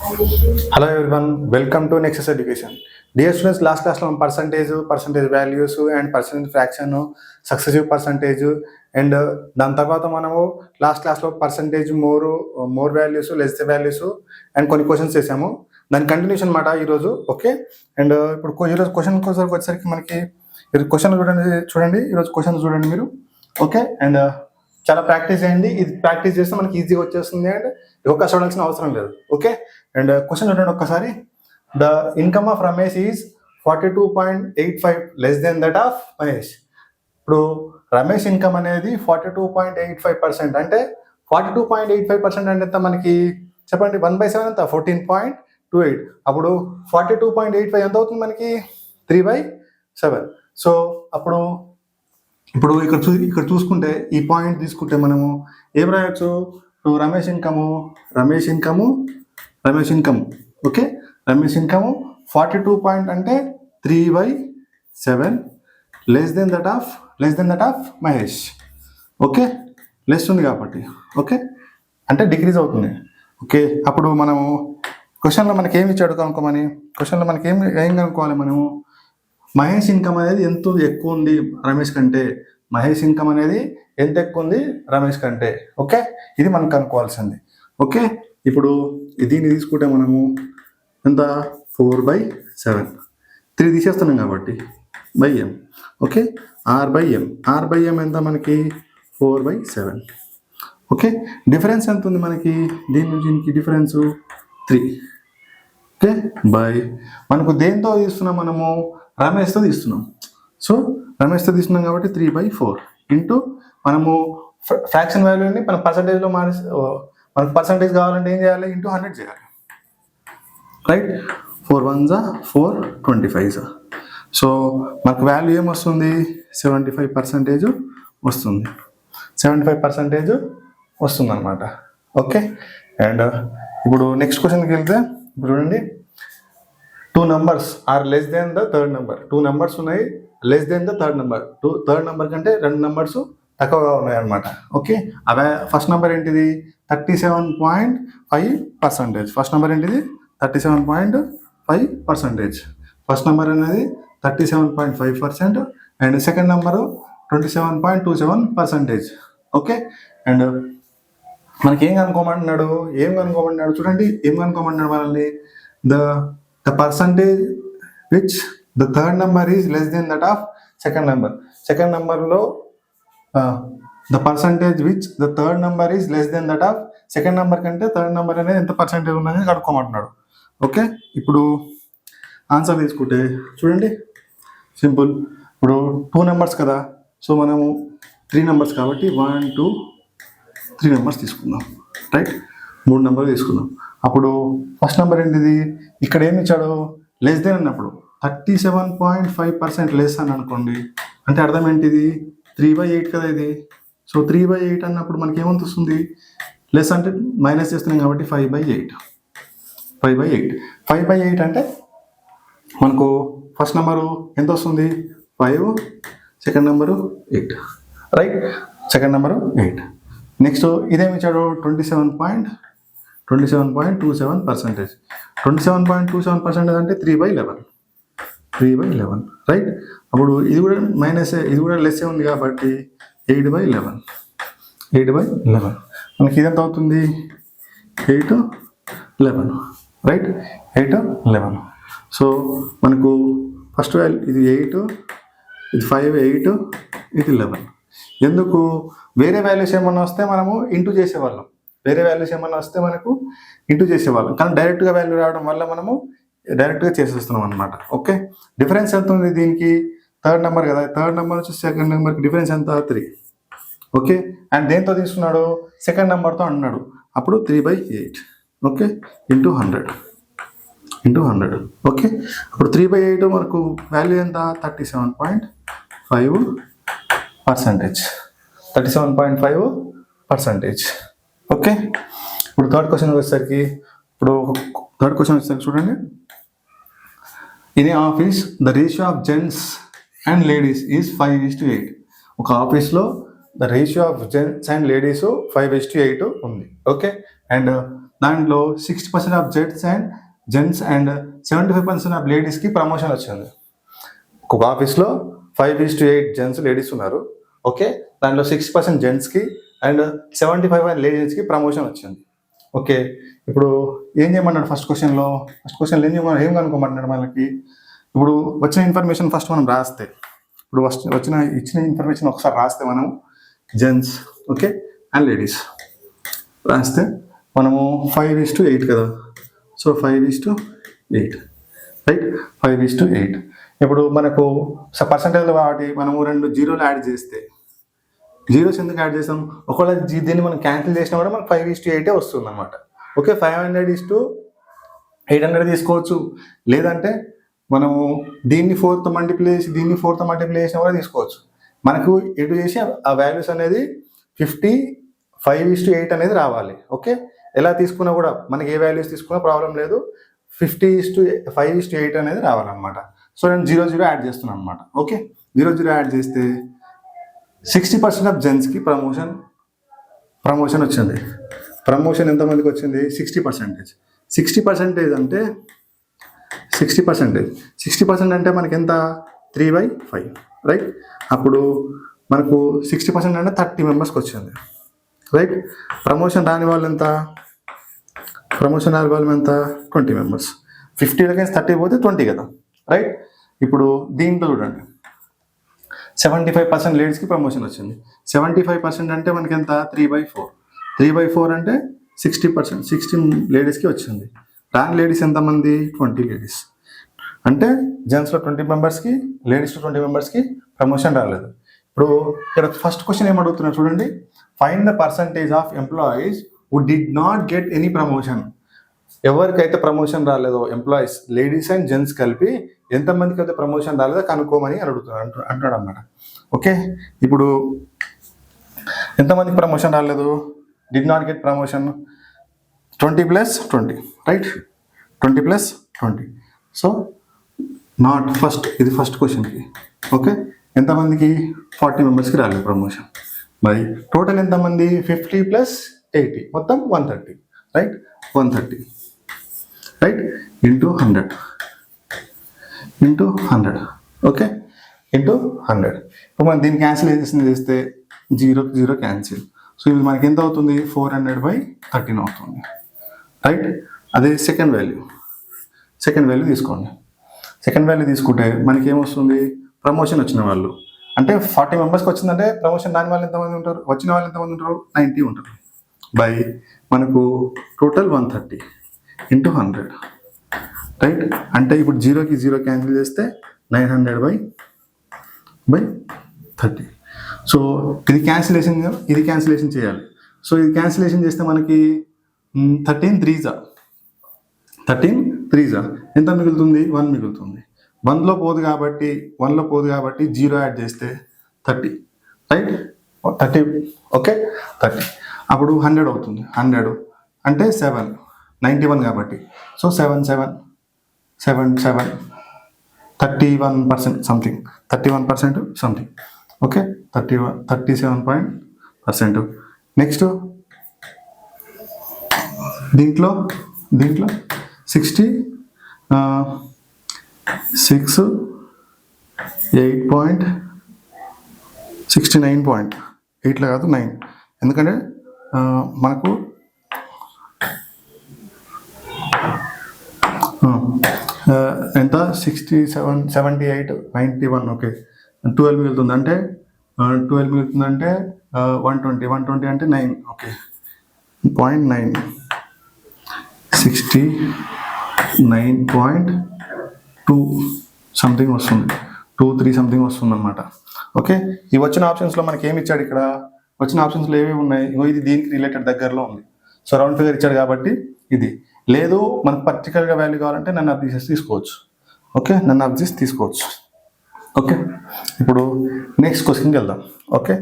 Hello everyone, welcome to Nexus Education. Dear students, last class lo percentage values and percentage fraction, successive percentage and దాని తర్వాత మనము last క్లాస్లో percentage more values less values and కొన్ని questions చేసాము. దాని continuation మాట ఈరోజు. Okay, and ఇప్పుడు ఈరోజు క్వశ్చన్ వచ్చేసరికి మనకి క్వశ్చన్ చూడండి ఈరోజు క్వశ్చన్ చూడండి మీరు. ఓకే, అండ్ చాలా ప్రాక్టీస్ చేయండి. ఇది ప్రాక్టీస్ చేస్తే మనకి ఈజీగా వచ్చేస్తుంది అండ్ ఎక్కువ చూడాల్సిన అవసరం లేదు. ఓకే, అండ్ క్వశ్చన్ చూడండి ఒక్కసారి. The income of Ramesh is 42.85 less than that of Mahesh. ఇప్పుడు రమేష్ ఇన్కమ్ అనేది 42.85%. అంటే 42.85% అంటే ఎంత మనకి చెప్పండి? 1/7 ఎంత? 14.28. అప్పుడు 42.85 ఎంత అవుతుంది మనకి? 3/7. సో అప్పుడు ఇప్పుడు ఇక్కడ చూసుకుంటే ఈ పాయింట్ తీసుకుంటే మనము ఏం రాయొచ్చు? Ramesh income okay, Ramesh income 42 అంటే 3/7 less than that of Mahesh. Okay, less ఉంది కాబట్టి ఓకే అంటే డిక్రీజ్ అవుతుంది. ఓకే, అప్పుడు మనము క్వశ్చన్లో మనకి ఏమి ఇచ్చాడు కనుక్కోమని, క్వశ్చన్లో మనకి ఏం కనుక్కోవాలి మనము? మహేష్ ఇన్కమ్ అనేది ఎంత ఎక్కువ ఉంది రమేష్ కంటే, మహేష్ ఇన్కమ్ అనేది ఎంత ఎక్కువ ఉంది రమేష్ కంటే. ఓకే, ఇది మనం కనుక్కోవాల్సింది. ఓకే, ఇప్పుడు దీన్ని తీసుకుంటే మనము ఎంత? 4/7, 3 తీసేస్తున్నాం కాబట్టి బై ఎం. ఓకే, R/M ఎంత మనకి? 4/7. ఓకే, డిఫరెన్స్ ఎంత ఉంది మనకి? దీని నుంచి దీనికి డిఫరెన్స్ 3. ఓకే, బై మనకు దేంతో తీస్తున్నాం మనము? రమేష్తో తీస్తున్నాం. సో రమేష్తో తీస్తున్నాం కాబట్టి 3/4 ఇంటూ మనము ఫ్రాక్షన్ వాల్యూని మన పర్సంటేజ్లో మనకు పర్సంటేజ్ కావాలంటే ఏం చేయాలి? ఇంటూ 100 చేయాలి. Right, 4 1s 4, 25. సో మనకు వాల్యూ ఏమొస్తుంది? 75% వస్తుంది. 75% వస్తుంది అనమాట. ఓకే, అండ్ ఇప్పుడు నెక్స్ట్ క్వశ్చన్కి వెళ్తే ఇప్పుడు చూడండి, 2 numbers are less than the third number. 2 numbers ఉన్నాయి less than the third number. Third number కంటే 2 numbers తక్కువగా ఉన్నాయి అనమాట. ఓకే, అవే ఫస్ట్ నెంబర్ ఏంటిది? 37.5%. ఫస్ట్ నెంబర్ ఏంటిది? 37.5%. ఫస్ట్ నెంబర్ అనేది 37.5% and second number 27.27%. Okay, and మనకి ఏం కనుక్కోమంటున్నాడు? చూడండి, ఏం కనుక్కోమంటున్నాడు మనల్ని? the percentage which the third number is less than that of second number. Second number లో the percentage which the third number is less than that of second number కంటే third number అనేది ఎంత percentage ఉన్నది కనుక్కోమంటున్నాడు. Okay, ఇప్పుడు answer తీసుకుంటే చూడండి simple. ఇప్పుడు 2 numbers కదా, సో మనము 3 numbers కాబట్టి 1 2 3 numbers తీసుకుందాం. రైట్, 3 numbers తీసుకుందాం. అప్పుడు ఫస్ట్ నెంబర్ ఏంటిది? ఇక్కడ ఏమి ఇచ్చాడు? లెస్ దెన్ అన్నప్పుడు 37.5% లెస్ అని అనుకోండి. అంటే అర్థం ఏంటిది? 3/8 కదా ఇది. సో 3/8 అన్నప్పుడు మనకి ఏమంత వస్తుంది? లెస్ అంటే మైనస్ చేస్తున్నాం కాబట్టి 5/8. 5/8 అంటే మనకు ఫస్ట్ నెంబరు ఎంత వస్తుంది? 5, second number 8. Right, second number 8. Next ఇదేమి ఇచ్చాడు? 27.27%. 27.27% అంటే 3/11. రైట్, అప్పుడు ఇది కూడా మైనస్, ఇది కూడా లెస్ ఉంది కాబట్టి 8/11. మనకి ఇదంతా అవుతుంది 8/11. రైట్, 8/11. సో మనకు ఫస్ట్ వాల్యూ ఇది 8, ఇది 5, 8, ఇది 11. ఎందుకు? వేరే వాల్యూస్ ఏమన్నా వస్తే మనము ఇంటూ చేసేవాళ్ళం. కానీ డైరెక్ట్గా వాల్యూ రావడం వల్ల మనము డైరెక్ట్గా చేసేస్తున్నాం అనమాట. ఓకే, డిఫరెన్స్ ఎంత ఉంది దీనికి? థర్డ్ నెంబర్ కదా, థర్డ్ నెంబర్ నుంచి సెకండ్ నెంబర్కి డిఫరెన్స్ ఎంత? 3. ఓకే, అండ్ దేంతో తీసుకున్నాడు? సెకండ్ నెంబర్తో అన్నాడు. అప్పుడు 3/8. Okay, into 100. ఓకే, అప్పుడు 3/8 మనకు వాల్యూ ఎంత? 37.5%. 37.5%. ఓకే, ఇప్పుడు థర్డ్ క్వశ్చన్ వచ్చేసరికి చూడండి. In a office the ratio of gents and ladies is 5:8. ఒక ఆఫీస్లో the ratio of gents and ladies 5:8 ఉంది. ఓకే, అండ్ దాంట్లో 60% ఆఫ్ జెంట్స్ అండ్ 75% ఆఫ్ లేడీస్కి ప్రమోషన్ వచ్చింది. ఒక ఆఫీస్లో 5:8 జెంట్స్ లేడీస్ ఉన్నారు. ఓకే, దాంట్లో 60% జెంట్స్కి అండ్ 75 లేడీస్కి ప్రమోషన్ వచ్చింది. ఓకే, ఇప్పుడు ఏం చేయమన్నాడు ఫస్ట్ క్వశ్చన్లో ఏం కనుక్కోమన్నాడు మనకి. ఇప్పుడు వచ్చిన ఇన్ఫర్మేషన్ ఫస్ట్ మనం రాస్తే, ఇప్పుడు ఇచ్చిన ఇన్ఫర్మేషన్ ఒకసారి రాస్తే మనం జెంట్స్ ఓకే అండ్ లేడీస్ రాస్తే మనము 5:8 కదా. So 5:8 right, 5:8. ఇప్పుడు మనకు పర్సంటేజ్ కాబట్టి మనము 2 జీరోలు యాడ్ చేస్తే, జీరోస్ ఎందుకు యాడ్ చేస్తాం, ఒకవేళ దీన్ని మనం క్యాన్సిల్ చేసినా కూడా మనకు 5:8 వస్తుంది అనమాట. ఓకే, 500:800 తీసుకోవచ్చు, లేదంటే మనము దీన్ని 4తో మల్టిప్లై చేసి దీన్ని 4తో మల్టిప్లై చేసినా కూడా తీసుకోవచ్చు. మనకు ఎటు చేసి ఆ వాల్యూస్ అనేది 5:8 అనేది రావాలి. ఓకే, ఎలా తీసుకున్నా కూడా మనకి ఏ వాల్యూస్ తీసుకున్నా ప్రాబ్లం లేదు, 5:8 అనేది రావాలన్నమాట. సో నేను 0 యాడ్ చేస్తున్నాను అనమాట. ఓకే, 0 యాడ్ చేస్తే 60% ఆఫ్ జెంట్స్కి ప్రమోషన్ వచ్చింది. ప్రమోషన్ ఎంతమందికి వచ్చింది? 60%. 60% అంటే 60% అంటే మనకి ఎంత? 3/5 రైట్. అప్పుడు మనకు 60% అంటే 30 మెంబర్స్కి వచ్చింది రైట్. ప్రమోషన్ రాని వాళ్ళు ఎంత? 20 మెంబర్స్. 50 30 పోతే 20 కదా రైట్. ఇప్పుడు దీంట్లో చూడండి 75% లేడీస్కి ప్రమోషన్ వచ్చింది. 75% అంటే మనకి ఎంత? 3/4. 3/4 అంటే 60%. 60 లేడీస్కి వచ్చింది. రాని లేడీస్ ఎంతమంది? 20 లేడీస్. అంటే జెంట్స్లో 20 మెంబర్స్కి, లేడీస్లో 20 మెంబర్స్కి ప్రమోషన్ రాలేదు. ఇప్పుడు ఇక్కడ ఫస్ట్ క్వశ్చన్ ఏం అడుగుతున్నారు చూడండి, find the percentage of employees who did not get any promotion. ఎవరికైతే ప్రమోషన్ రాలేదో ఎంప్లాయీస్, లేడీస్ అండ్ జెంట్స్ కలిపి ఎంతమందికి అయితే ప్రమోషన్ రాలేదో కనుక్కోమని అంటున్నాడు అన్నమాట. ఓకే, ఇప్పుడు ఎంతమందికి ప్రమోషన్ రాలేదు? Did not get promotion 20 + 20 right, 20 + 20. So not first, ఇది ఫస్ట్ క్వశ్చన్కి. ఓకే, ఎంతమందికి? 40 మెంబర్స్కి రాలేదు ప్రమోషన్. మరి టోటల్ ఎంతమంది? 50 + 80 మొత్తం 130 right. 130 right into 100 okay, into 100. ఇప్పుడు మనం దీన్ని క్యాన్సిలేషన్ చేస్తే 0 క్యాన్సిల్. సో ఇది మనకి ఎంత అవుతుంది? 400/13 అవుతుంది రైట్. అదే సెకండ్ వాల్యూ తీసుకోండి. సెకండ్ వాల్యూ తీసుకుంటే మనకి ఏమొస్తుంది? ప్రమోషన్ వచ్చిన వాళ్ళు అంటే 40 మెంబర్స్కి వచ్చిందంటే ప్రమోషన్ రాని వాళ్ళు ఎంతమంది ఉంటారు? వచ్చిన వాళ్ళు ఎంతమంది ఉంటారు? 90 ఉంటారు. బై మనకు టోటల్ 130 ఇంటూ 100 రైట్. అంటే ఇప్పుడు 0 క్యాన్సిల్ చేస్తే 900/30. సో ఇది క్యాన్సిలేషన్ చేయాలి. సో ఇది క్యాన్సిలేషన్ చేస్తే మనకి 13 3 ఎంత మిగులుతుంది? 1 మిగులుతుంది. 1లో పోదు కాబట్టి 0 యాడ్ చేస్తే 30 రైట్. 30 ఓకే, 30. అప్పుడు 100 అవుతుంది. 100 అంటే 7, 91 కాబట్టి. So 7 31% something okay, 37%. నెక్స్ట్ దీంట్లో 66 8.69.8 కాదు 9, ఎందుకంటే మనకు ఎంత? 67, 78, 91 ఓకే. 12 మిగులుతుంది అంటే 120 అంటే 9 ఓకే. 0.9 69.2 సంథింగ్ వస్తుంది, 23 సంథింగ్ వస్తుంది అనమాట. ఓకే, ఈ వచ్చిన ఆప్షన్స్లో మనకి ఏమి ఇచ్చాడు? ఇక్కడ వచ్చిన ఆప్షన్స్లో ఏమేమి ఉన్నాయి? ఇది దీనికి రిలేటెడ్ దగ్గరలో ఉంది. సో రౌండ్ ఫిగర్ ఇచ్చాడు కాబట్టి ఇది లేదు. మనకు పర్టికులర్గా వాల్యూ కావాలంటే నన్ను అప్ తీసుకోవచ్చు. ఓకే, ఓకే, ఇప్పుడు నెక్స్ట్ క్వశ్చన్కి వెళ్దాం. ఓకే,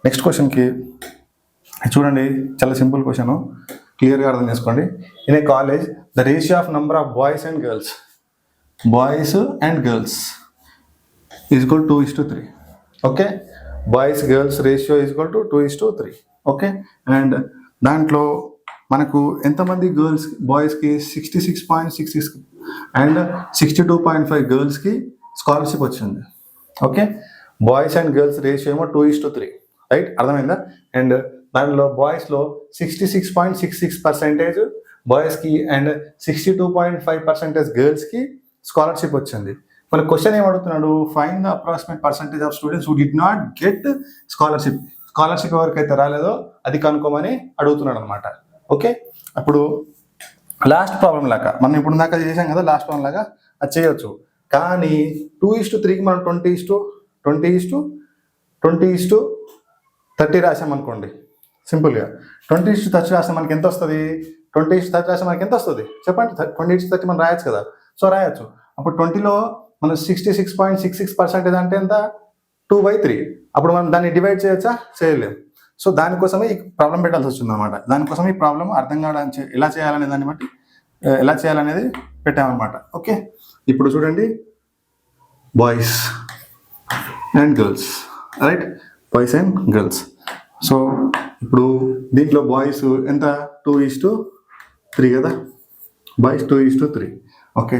నెక్స్ట్ క్వశ్చన్కి చూడండి, చాలా సింపుల్ క్వశ్చన్, క్లియర్గా అర్థం చేసుకోండి. In a college the ratio of number of boys and girls equal 2:3. Okay, boys girls ratio equal to 2:3. Okay, and దాంట్లో మనకు ఎంతమంది బాయ్స్కి 66.66 అండ్ 62.5 గర్ల్స్కి స్కాలర్షిప్ వచ్చింది. Okay, boys and girls ratio ఏమో 2:3, రైట్, అర్థమైందా? అండ్ దానిలో బాయ్స్లో 66.66% బాయ్స్కి అండ్ 62.5% గర్ల్స్కి స్కాలర్షిప్ వచ్చింది. మన క్వశ్చన్ ఏమడుగుతున్నాడు, find the approximate percentage of students who did not get scholarship. Scholarship ఎవరికైతే రాలేదో అది కనుక్కోమని అడుగుతున్నాడు అనమాట. ఓకే, అప్పుడు లాస్ట్ ప్రాబ్లం లాగా మనం ఇప్పుడు దాకా చేసాం కదా, లాస్ట్ ప్రాబ్లం లాగా అది చేయొచ్చు. కానీ 2:3కి మనం 20:30 రాసామనుకోండి. సింపుల్గా 20:30 రాస్తే మనకి ఎంత వస్తుంది? 20:30 రాస్తే మనకి ఎంత వస్తుంది చెప్పండి? 20:30 మనం రాయొచ్చు కదా. సో రాయొచ్చు. అప్పుడు 20లో మనం 66.66% అంటే ఎంత? 2/3. అప్పుడు మనం దాన్ని డివైడ్ చేయొచ్చా? చేయలేము. సో దానికోసమే ఈ ప్రాబ్లం పెట్టాల్సి వచ్చింది అనమాట. దానికోసం ఈ ప్రాబ్లం అర్థం కావడానికి ఎలా చేయాలనే దాన్ని బట్టి ఎలా చేయాలనేది పెట్టామన్నమాట. ఓకే, ఇప్పుడు చూడండి, boys and girls, right, boys and girls. So ఇప్పుడు దీంట్లో బాయ్స్ ఎంత? 2:3 కదా, బాయ్స్ 2:3. ఓకే,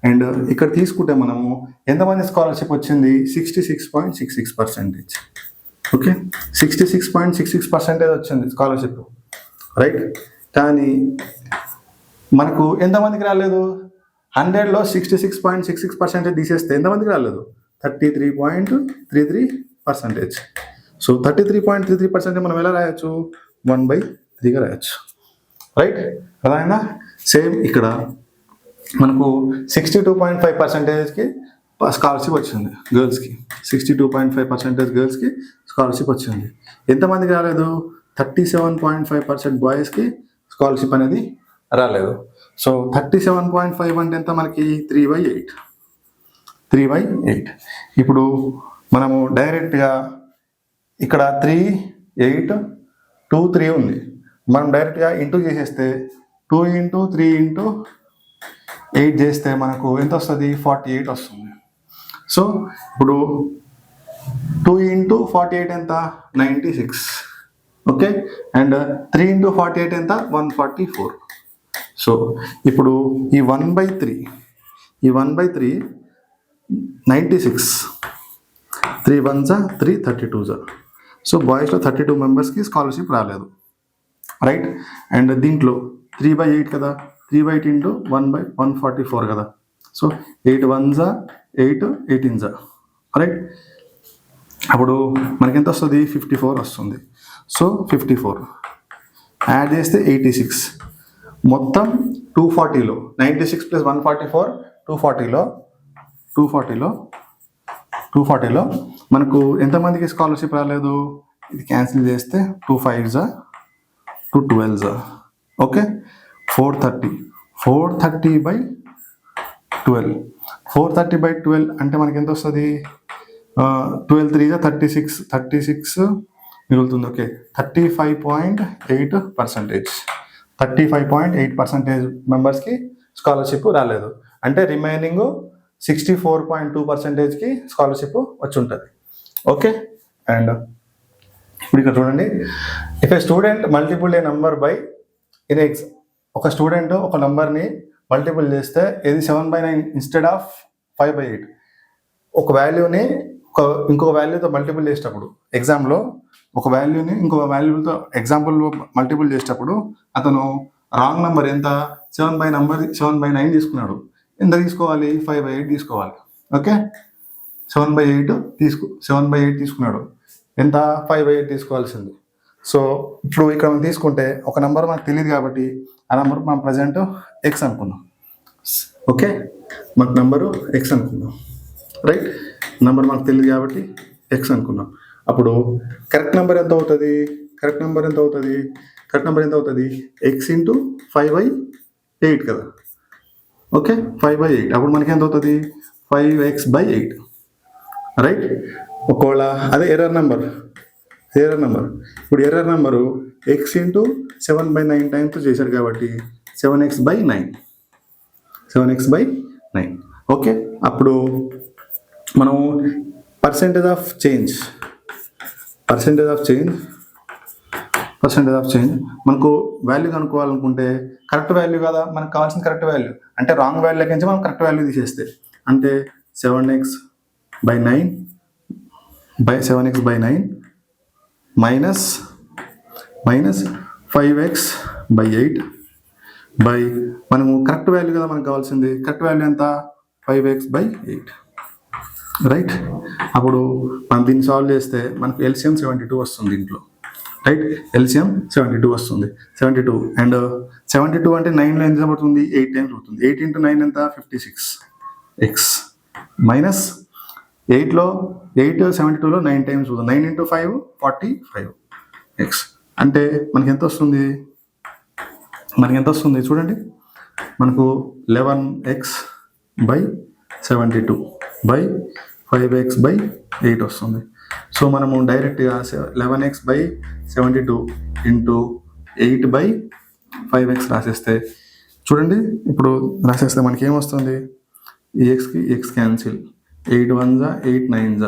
అండ్ ఇక్కడ తీసుకుంటే మనము ఎంతమంది స్కాలర్షిప్ వచ్చింది? 66.66%. ఓకే, 66.66% వచ్చింది స్కాలర్షిప్, రైట్. కానీ మనకు ఎంతమందికి రాలేదు? 100లో 66.66% తీసేస్తే ఎంతమందికి రాలేదు? 33.33%. సో 33.33% మనం ఎలా రాయొచ్చు? 1/3గా రాయొచ్చు, రైట్. అదైనా సేమ్ ఇక్కడ మనకు 62.5%కి స్కాలర్షిప్ వచ్చింది గర్ల్స్కి. 62.5% గర్ల్స్కి స్కాలర్షిప్ వచ్చింది. ఎంతమందికి రాలేదు? 37.5% బాయ్స్కి స్కాలర్షిప్ అనేది రాలేదు. సో 37.5 అంటే ఎంత మనకి? 3/8. ఇప్పుడు మనము డైరెక్ట్గా ఇక్కడ 3, 8, 2, 3 ఉంది. మనం డైరెక్ట్గా ఇంటూ చేసేస్తే 2 × 3 × 8 చేస్తే మనకు ఎంత వస్తుంది? 48 వస్తుంది. సో ఇప్పుడు 2 × 48 ఎంత? 96. ఓకే, అండ్ 3 × 48 ఎంత? 144. సో ఇప్పుడు ఈ 1/3 96. 3 1s 3, 32s. సో బాయ్స్లో 32 మెంబర్స్కి స్కాలర్షిప్ రాలేదు, రైట్. అండ్ దీంట్లో 3/8 కదా, 3/8 × 1/144 కదా. So 8 1s 8, 18s, right. అప్పుడు మనకి ఎంత వస్తుంది? 54 వస్తుంది. సో 54 యాడ్ చేస్తే 86. మొత్తం 240లో 96 + 144 240లో మనకు ఎంతమందికి స్కాలర్షిప్ రాలేదు? ఇది క్యాన్సిల్ చేస్తే 2 5s 2 12s. ఓకే, 430/12 అంటే మనకి ఎంత వస్తుంది? 12 3s 36 మిగులుతుంది. ఓకే, 35.8% మెంబర్స్కి స్కాలర్షిప్ రాలేదు. అంటే రిమైనింగ్ 64.2%కి స్కాలర్షిప్ వచ్చి ఉంటుంది. ఓకే, అండ్ ఇప్పుడు ఇక్కడ చూడండి, if A student multiple A number by ఒక స్టూడెంట్ ఒక నంబర్ని మల్టిపుల్ చేస్తే ఇది 7/9 ఇన్స్టెడ్ ఆఫ్ 5/8. ఒక వాల్యూని ఇంకొక వాల్యూతో మల్టిపుల్ చేసేటప్పుడు, ఎగ్జామ్లో ఒక వాల్యూని ఇంకొక వాల్యూతో ఎగ్జాంపుల్లో మల్టిపుల్ చేసేటప్పుడు అతను రాంగ్ నెంబర్ ఎంత? 7/9 తీసుకున్నాడు. ఎంత తీసుకోవాలి? 5/8 తీసుకోవాలి. ఓకే, 7/8 తీసుకున్నాడు. ఎంత? 5/8 తీసుకోవాల్సింది. సో ఇప్పుడు ఇక్కడ మనం తీసుకుంటే ఒక నెంబర్ మనకు తెలియదు కాబట్టి ఆ నెంబర్ మనం ప్రజెంట్ ఎక్స్ అనుకుందాం. ఓకే, మనకు నెంబరు ఎక్స్ అనుకుందాం, రైట్. నెంబర్ మనకు తెలియదు కాబట్టి ఎక్స్ అనుకున్నాం. అప్పుడు కరెక్ట్ నెంబర్ ఎంత అవుతుంది? కరెక్ట్ నెంబర్ ఎంత అవుతుంది? ఎక్స్ × 5/8 కదా. ఓకే, 5/8. అప్పుడు మనకి ఎంత అవుతుంది? 5x/8, right. ఒకవేళ అదే ఎర్రర్ నెంబర్. ఇప్పుడు ఎర్రర్ నెంబరు x × 7/9 టైమ్స్ చేశారు కాబట్టి 7x/9. ఓకే, అప్పుడు మనము percentage of change percentage of change. మనకు వాల్యూ కనుక్కోవాలనుకుంటే కరెక్ట్ వాల్యూ కదా మనకు కావాల్సిన కరెక్ట్ వాల్యూ, అంటే రాంగ్ వాల్యూ నుంచి మనం కరెక్ట్ వాల్యూ తీసేస్తే అంటే 7x/9 మైనస్ 5x/8 బై మనము కరెక్ట్ వాల్యూ కదా మనకు కావాల్సింది, కరెక్ట్ వాల్యూ ఎంత 5x/8 రైట్. అప్పుడు మనం దీన్ని సాల్వ్ చేస్తే మనకు ఎల్సిఎం 72 వస్తుంది దీంట్లో రైట్. ఎల్సిఎం 72 వస్తుంది. 72 అండ్ 72 అంటే 9లో ఎంత పడుతుంది 8 టైమ్స్ అవుతుంది. 8 × 9 ఎంత 56x మైనస్ 8లో 72లో 9 టైమ్స్ అవుతుంది. 9 × 5 45x అంటే మనకి ఎంత వస్తుంది చూడండి, మనకు 11x/72/5x/8 వస్తుంది. సో మనము డైరెక్ట్గా 11x/72 × 8/5x రాసేస్తే చూడండి, ఇప్పుడు రాసేస్తే మనకి ఏమొస్తుంది, ఈ ఎక్స్కి ఎక్స్ క్యాన్సిల్, 8 1s 8 9s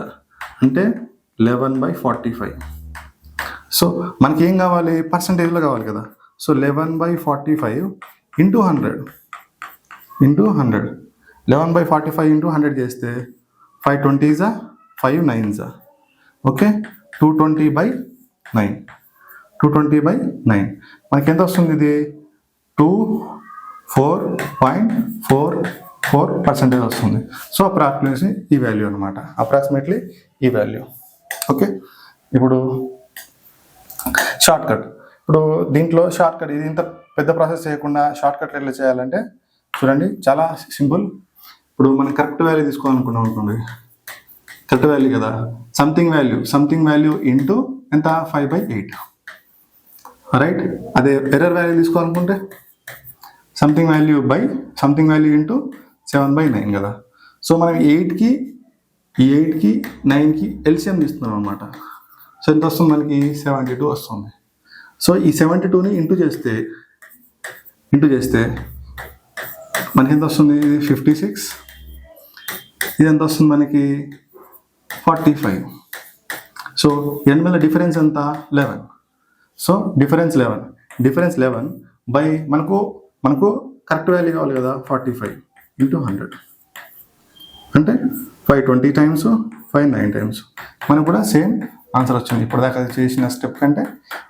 అంటే 11/45. సో మనకి ఏం కావాలి, పర్సంటేజ్లో కావాలి కదా. సో 11/45 × 100 11/45 × 100 చేస్తే 5 20s 5 9s ఓకే 220/9 మనకి ఎంత వస్తుంది, ఇది 24.44% వస్తుంది. సో అప్రాక్సిమేట్లీ ఈ వాల్యూ అనమాట, ఈ వాల్యూ ఓకే. ఇప్పుడు షార్ట్ కట్, ఇప్పుడు దీంట్లో షార్ట్ కట్, ఇది ఇంత పెద్ద ప్రాసెస్ చేయకుండా షార్ట్ కట్ ఎట్లా చేయాలంటే చూడండి, చాలా సింపుల్. ఇప్పుడు మనం కరెక్ట్ వాల్యూ తీసుకోవాలనుకున్నాం అనుకోండి, కరెక్ట్ వాల్యూ కదా, సంథింగ్ వాల్యూ ఇంటూ ఎంత 5/8 రైట్. అదే ఎర్రర్ వాల్యూ తీసుకోవాలనుకుంటే సంథింగ్ వాల్యూ ఇంటూ 7/9 కదా. సో మనం 8కి 9కి ఎల్సిఎం తీస్తున్నాం అనమాట. సో ఎంత వస్తుంది మనకి 72 వస్తుంది. సో ఈ 72ని ఇంటూ చేస్తే మనకి ఎంత వస్తుంది, 56, ఇది ఎంత వస్తుంది మనకి 45. సో n వల్ల డిఫరెన్స్ ఎంత 11. సో డిఫరెన్స్ 11 బై మనకు కరెక్ట్ వాల్యూ కావాలి కదా 45 × 100 అంటే 520 టైమ్స్ 5 9 టైమ్స్ మనకు కూడా సేమ్ ఆన్సర్ వచ్చింది. ఇప్పుడు దాకా చేసిన స్టెప్ కంటే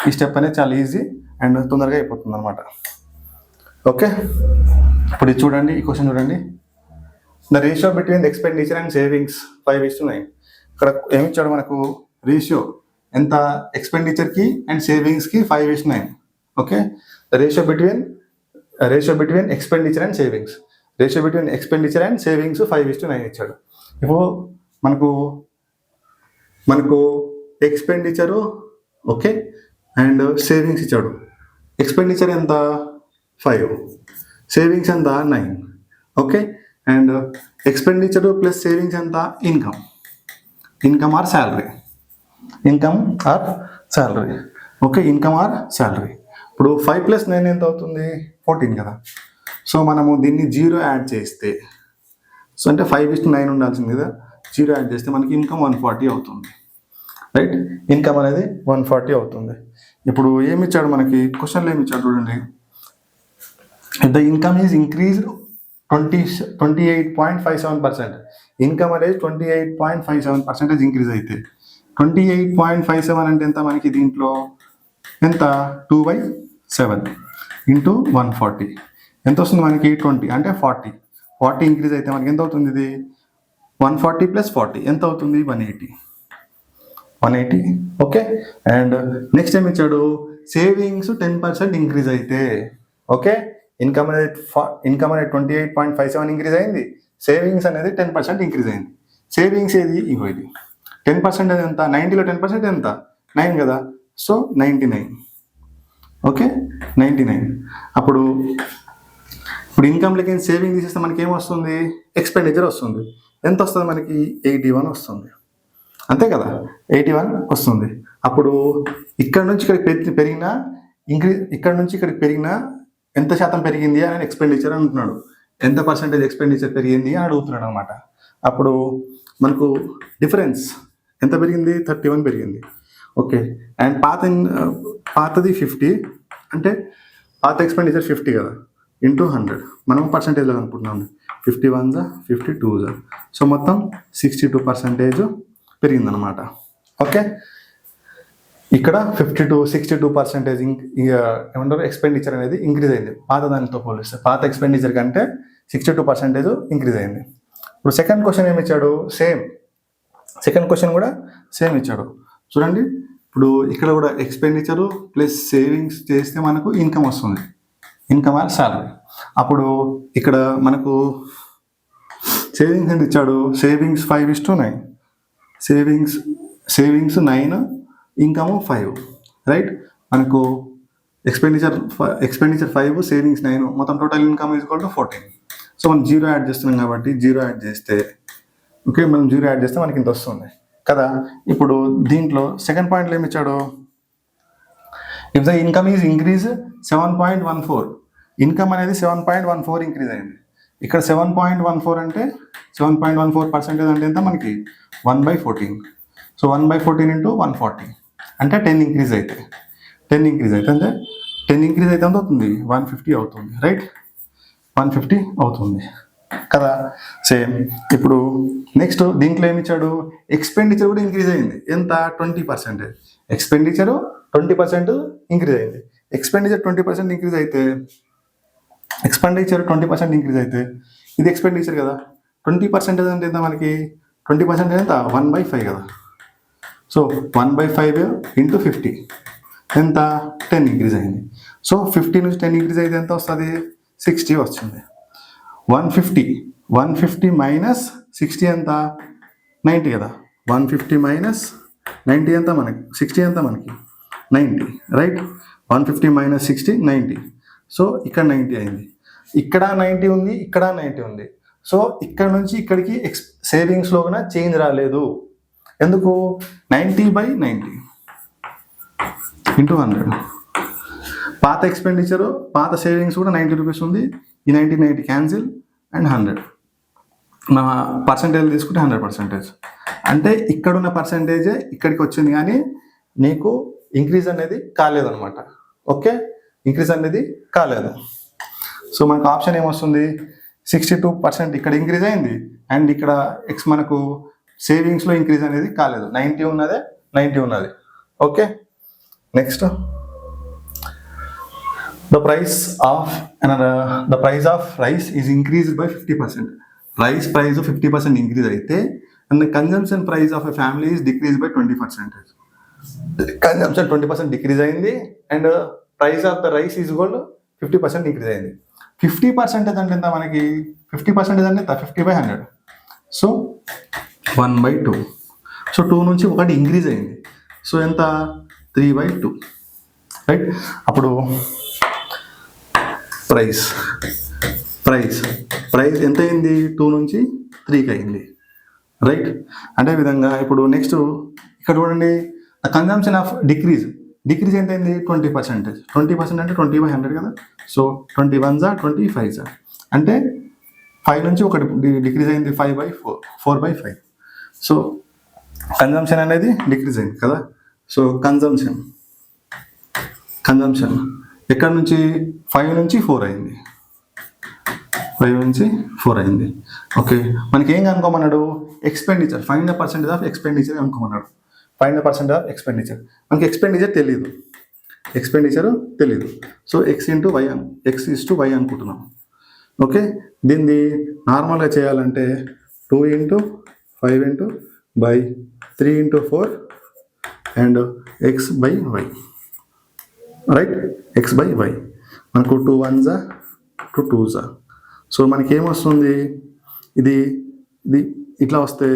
ఈ స్టెప్ అనేది చాలా ఈజీ అండ్ తొందరగా అయిపోతుంది అనమాట. ఓకే, ఇప్పుడు ఇది చూడండి, ఈ క్వశ్చన్ చూడండి. The ratio between expenditure and savings 5:9. ఇక్కడ ఏమి ఇచ్చాడు మనకు, రేషియో ఎంత ఎక్స్పెండిచర్కి అండ్ సేవింగ్స్కి 5:9. Okay, the ratio between expenditure and savings 5:9 ఇచ్చాడు. ఇప్పుడు మనకు ఎక్స్పెండిచరు ఓకే అండ్ సేవింగ్స్ ఇచ్చాడు. ఎక్స్పెండిచర్ ఎంత 5, సేవింగ్స్ ఎంత 9. Okay, and expenditure plus savings ఎంత income or salary okay, income or salary. ఇప్పుడు 5 + 9 ఎంత అవుతుంది 14 కదా. సో మనము దీన్ని 0 యాడ్ చేస్తే, సో అంటే 5:9 ఉండాల్సింది కదా, 0 యాడ్ చేస్తే మనకి ఇన్కమ్ 140 అవుతుంది రైట్. ఇన్కమ్ అనేది 140 అవుతుంది. ఇప్పుడు ఏమి ఇచ్చాడు మనకి క్వశ్చన్లో, ఏమి ఇచ్చాడు చూడండి, the income is increased 28.57%. Income అనేది 28.57% ఇంక్రీజ్ అయితే 28.57 అంటే ఎంత మనకి, దీంట్లో ఎంత 2/7 × 140 ఎంత వస్తుంది మనకి 20 అంటే 40 ఇంక్రీజ్ అయితే మనకి ఎంత అవుతుంది, ఇది 140 + 40 ఎంత అవుతుంది 180 ఓకే. అండ్ నెక్స్ట్ ఏమి ఇచ్చాడు, సేవింగ్స్ 10% ఇంక్రీజ్ అయితే ఓకే, ఇన్కమ్ అనేది 28.57 ఇంక్రీజ్ అయింది, సేవింగ్స్ అనేది 10% ఇంక్రీజ్ అయింది. సేవింగ్స్ ఏది ఇగో, ఇది 10% అనేది ఎంత, 90లో 10% ఎంత 9 కదా. So 99 okay 99. అప్పుడు ఇన్కమ్లకి సేవింగ్ తీసేస్తే మనకి ఏమొస్తుంది, ఎక్స్పెండిచర్ వస్తుంది. ఎంత వస్తుంది మనకి 81 వస్తుంది అంతే కదా, 81 వస్తుంది. అప్పుడు ఇక్కడ నుంచి ఇక్కడికి పెరిగినా ఇక్కడ నుంచి ఇక్కడికి పెరిగినా ఎంత శాతం పెరిగింది అని ఎక్స్పెండిచర్ అంటున్నాడు, ఎంత పర్సెంటేజ్ ఎక్స్పెండిచర్ పెరిగింది అని అడుగుతున్నాడు అనమాట. అప్పుడు మనకు డిఫరెన్స్ ఎంత పెరిగింది 31 పెరిగింది ఓకే. అండ్ పాతది 50 అంటే పాత ఎక్స్పెండిచర్ 50 కదా, ఇంటూ 100 మనం పర్సంటేజ్లో అనుకుంటున్నాం. 51 52 సో మొత్తం 62% పెరిగిందనమాట. ఓకే, ఇక్కడ 62% ఏమంటారు ఎక్స్పెండిచర్ అనేది ఇంక్రీజ్ అయింది పాత దానితో పోలిస్తే. పాత ఎక్స్పెండిచర్ కంటే 62% ఇంక్రీజ్ అయింది. ఇప్పుడు సెకండ్ క్వశ్చన్ ఏమి ఇచ్చాడు, సెకండ్ క్వశ్చన్ కూడా సేమ్ ఇచ్చాడు. చూడండి, ఇప్పుడు ఇక్కడ కూడా ఎక్స్పెండిచరు ప్లస్ సేవింగ్స్ చేస్తే మనకు ఇన్కమ్ వస్తుంది, ఇన్కమ్ ఆర్ సాలరీ. అప్పుడు ఇక్కడ మనకు సేవింగ్స్ ఎంత ఇచ్చాడు, సేవింగ్స్ 5:9, సేవింగ్స్ 9, ఇన్కమ్ 5, రైట్. మనకు ఎక్స్పెండిచర్ 5, సేవింగ్స్ 9, మొత్తం total income equal to 14. So మనం 0 యాడ్ చేస్తున్నాం కాబట్టి 0 యాడ్ చేస్తే ఓకే, మనం 0 యాడ్ చేస్తే మనకి ఇంత వస్తుంది కదా. ఇప్పుడు దీంట్లో సెకండ్ పాయింట్లో ఏమి ఇచ్చాడు, if the income is increase 7.14, income అనేది 7.14 ఇంక్రీజ్ అయింది. ఇక్కడ 7.14 అంటే 7.14% అంటే ఎంత మనకి 1/14. సో 1/14 ఇంటూ 140 అంటే 10 ఇంక్రీజ్ అయితే అంటే 10 ఇంక్రీజ్ అయితే ఎంత అవుతుంది, 150 అవుతుంది, రైట్. 150 అవుతుంది కదా. సేమ్ ఇప్పుడు నెక్స్ట్ దీంట్లో ఏమి ఇచ్చాడు, ఎక్స్పెండిచర్ కూడా ఇంక్రీజ్ అయింది. ఎంత, 20%. ఎక్స్పెండిచరు 20% ఇంక్రీజ్ అయింది. ఎక్స్పెండిచర్ 20% ఇంక్రీజ్ అయితే ఇది ఎక్స్పెండిచర్ కదా. 20% అంటే ఎంత మనకి, 20% ఎంత 1/5 కదా. సో 1/5 ఇంటూ 50 ఎంత, 10 ఇంక్రీజ్ అయింది. సో 50 నుంచి 10 ఇంక్రీజ్ అయితే ఎంత వస్తుంది, 60 వస్తుంది. 150 మైనస్ 60 ఎంత, 90 కదా. 150 మైనస్ 90 ఎంత మనకి, 60 ఎంత మనకి 90, రైట్. 150 మైనస్ 60 90. సో ఇక్కడ 90 అయింది, ఇక్కడ 90 ఉంది, ఇక్కడ 90 ఉంది. సో ఇక్కడ నుంచి ఇక్కడికి సేవింగ్స్లో కూడా చేంజ్ రాలేదు. ఎందుకు, 90/90 ఇంటూ 100. పాత ఎక్స్పెండిచరు పాత సేవింగ్స్ కూడా 90 రూపీస్ ఉంది. ఈ 90 క్యాన్సిల్ అండ్ 100 మన పర్సంటేజ్ తీసుకుంటే 100%. అంటే ఇక్కడున్న పర్సంటేజే ఇక్కడికి వచ్చింది కానీ నీకు ఇంక్రీజ్ అనేది కాలేదనమాట. ఓకే, ఇంక్రీజ్ అనేది కాలేదు. సో మనకు ఆప్షన్ ఏమొస్తుంది, 62% ఇక్కడ ఇంక్రీజ్ అయింది అండ్ ఇక్కడ మనకు సేవింగ్స్లో ఇంక్రీజ్ అనేది కాలేదు. 90 ఉన్నది. Okay, next the price of rice is increased by 50%. Rice price 50% increase అయితే and the consumption price of a family is decreased by 20%. Consumption 20% decrease అయింది and price of the rice is equal to 50% increase అయింది. 50% అంటే ఎంత మనకి, 50% అంటే 50/100. So 1/2. So 2 నుంచి 1 increase అయింది. So ఎంత, 3/2, రైట్. అప్పుడు ప్రైస్ ఎంత అయింది, 2 నుంచి 3కి అయింది, రైట్. అదే విధంగా ఇప్పుడు నెక్స్ట్ ఇక్కడ చూడండి, కన్జంప్షన్ ఆఫ్ డిక్రీజ్ ఎంత అయింది, 20%. 20% అంటే 20/100 కదా. సో 21 25 అంటే 5 నుంచి 1 డిక్రీజ్ అయింది, 5/4 4/5. సో కన్జంప్షన్ అనేది డిక్రీజ్ అయింది కదా. సో కన్జంప్షన్ ఎక్కడ నుంచి, 5 నుంచి 4 అయింది, 5 నుంచి 4 అయింది. ఓకే, మనకి ఏం కనుక్కోమన్నాడు, expenditure, find the percentage of expenditure కనుక్కోమన్నాడు. Find the percentage of expenditure. మనకి ఎక్స్పెండిచర్ తెలియదు. సో x/y అనుకుంటున్నాం. ఓకే, దీన్ని నార్మల్గా చేయాలంటే 2 × 5 × 3 × 4 అండ్ x/y, రైట్. x/y మనకు 2 1s 2 2s. సో మనకి ఏమొస్తుంది, ఇది ఇట్లా వస్తే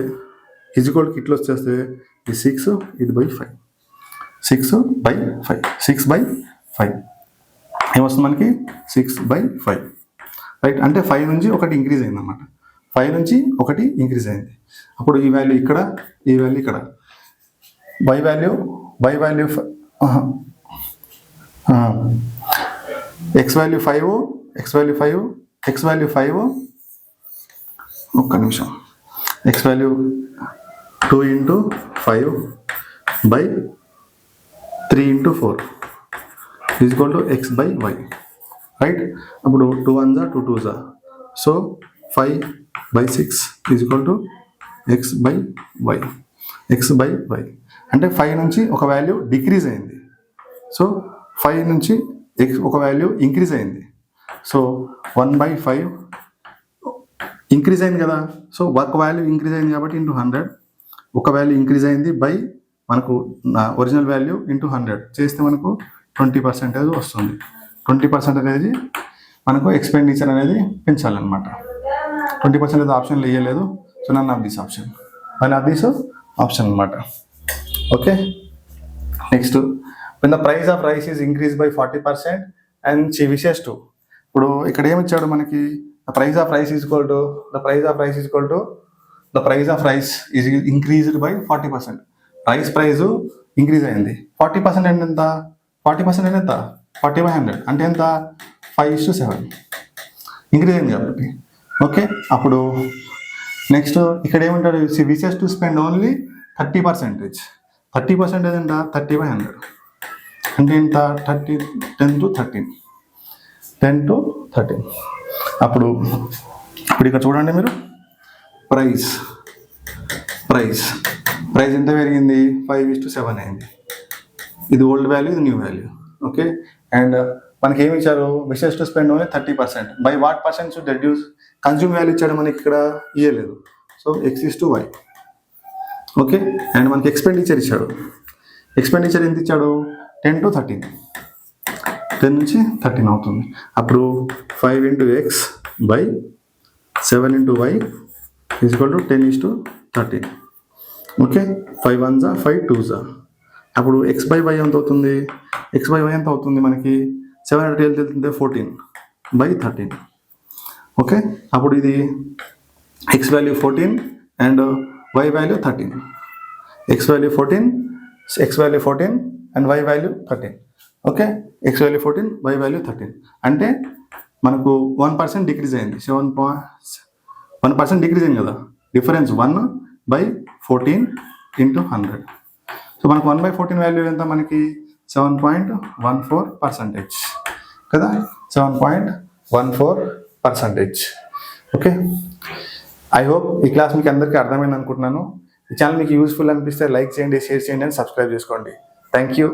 ఈజ్ఈక్వల్కి ఇట్లా వచ్చేస్తే ఇది 6, ఇది 5, 6/5 ఏమొస్తుంది మనకి, 6/5, రైట్. అంటే 5 నుంచి 1 ఇంక్రీజ్ అయింది అనమాట. 5 నుంచి 1 ఇంక్రీజ్ అయింది. అప్పుడు ఈ వాల్యూ ఇక్కడ, ఈ వాల్యూ ఇక్కడ, y వాల్యూ x వాల్యూ 5, ఒక్క నిమిషం, x value 2 × 5/3 × 4 is equal to x by y, right. అప్పుడు 2 1 2 2 so 5/6 is equal to x by y, x by y. అంటే 5 నుంచి ఒక వాల్యూ డిక్రీజ్ అయింది, సో 5 నుంచి ఎక్స్ ఒక వాల్యూ ఇంక్రీజ్ అయింది. సో 1/5 ఇంక్రీజ్ అయింది కదా, సో ఒక వాల్యూ ఇంక్రీజ్ అయింది కాబట్టి ఇంటూ 100, ఒక వాల్యూ ఇంక్రీజ్ అయింది బై మనకు ఒరిజినల్ వాల్యూ ఇంటూ 100 చేస్తే మనకు 20% వస్తుంది. 20% అనేది మనకు ఎక్స్పెండిచర్ అనేది పెంచాలన్నమాట. 20% ఆప్షన్లు వేయలేదు, so none of this option, one of this option అనమాట. Okay, next when the price of rice is increased by 40% and she wishes to, ఇప్పుడు ఇక్కడ ఏమి ఇచ్చాడు మనకి, the price of rice is equal to the price of rice is increased by 40%. Rice price increase అయింది 40% అంటే ఎంత, 40% అంటే ఎంత 40/100 అంటే ఎంత 5:7 ఇంక్రీజ్ అయింది కాబట్టి. ఓకే, అప్పుడు నెక్స్ట్ ఇక్కడ ఏమంటాడు, C wishes to spend only 30%. 30% ఎంత 30/100 అంటే ఎంత 10 to 13. అప్పుడు ఇక్కడ చూడండి మీరు, ప్రైస్ ఎంత పెరిగింది 5:7 అయింది. ఇది ఓల్డ్ వాల్యూ, ఇది న్యూ వాల్యూ. ఓకే, అండ్ మనకి ఏమి ఇచ్చారు, wishes to spend only 30%. By what percent should reduce, consume value ఇచ్చాడు మనకి ఇక్కడ ఇవ్వలేదు, సో x/y. ఓకే, అండ్ మనకి ఎక్స్పెండిచర్ ఇచ్చాడు, ఎక్స్పెండిచర్ ఎంత ఇచ్చాడు 10 to 13, 10 నుంచి 13 అవుతుంది. అప్పుడు 5 into x by 7 into y is equal to 10:13. Okay, 5 1 5 2 అప్పుడు x by y ఎంత అవుతుంది, x by y ఎంత అవుతుంది మనకి 7 వెళ్తుంది 14/13. ఓకే, అప్పుడు ఇది x value 14 and y value 13, x value 14 and y value 13. Okay, x value 14, y value 13 అంటే మనకు 1% డిక్రీజ్ అయింది, 1% డిక్రీజ్ అయింది కదా, డిఫరెన్స్ 1/14 into 100. సో మనకు 1/14 వాల్యూ ఎంత మనకి 7.14% కదా, 7.14%. ఓకే, ఐ హోప్ ఈ క్లాస్ మీకు అందరికీ అర్థమైంది అనుకుంటున్నాను. ఈ ఛానల్ మీకు యూస్ఫుల్ అనిపిస్తే లైక్ చేయండి, షేర్ చేయండి అండ్ సబ్స్క్రైబ్ చేసుకోండి. Thank you.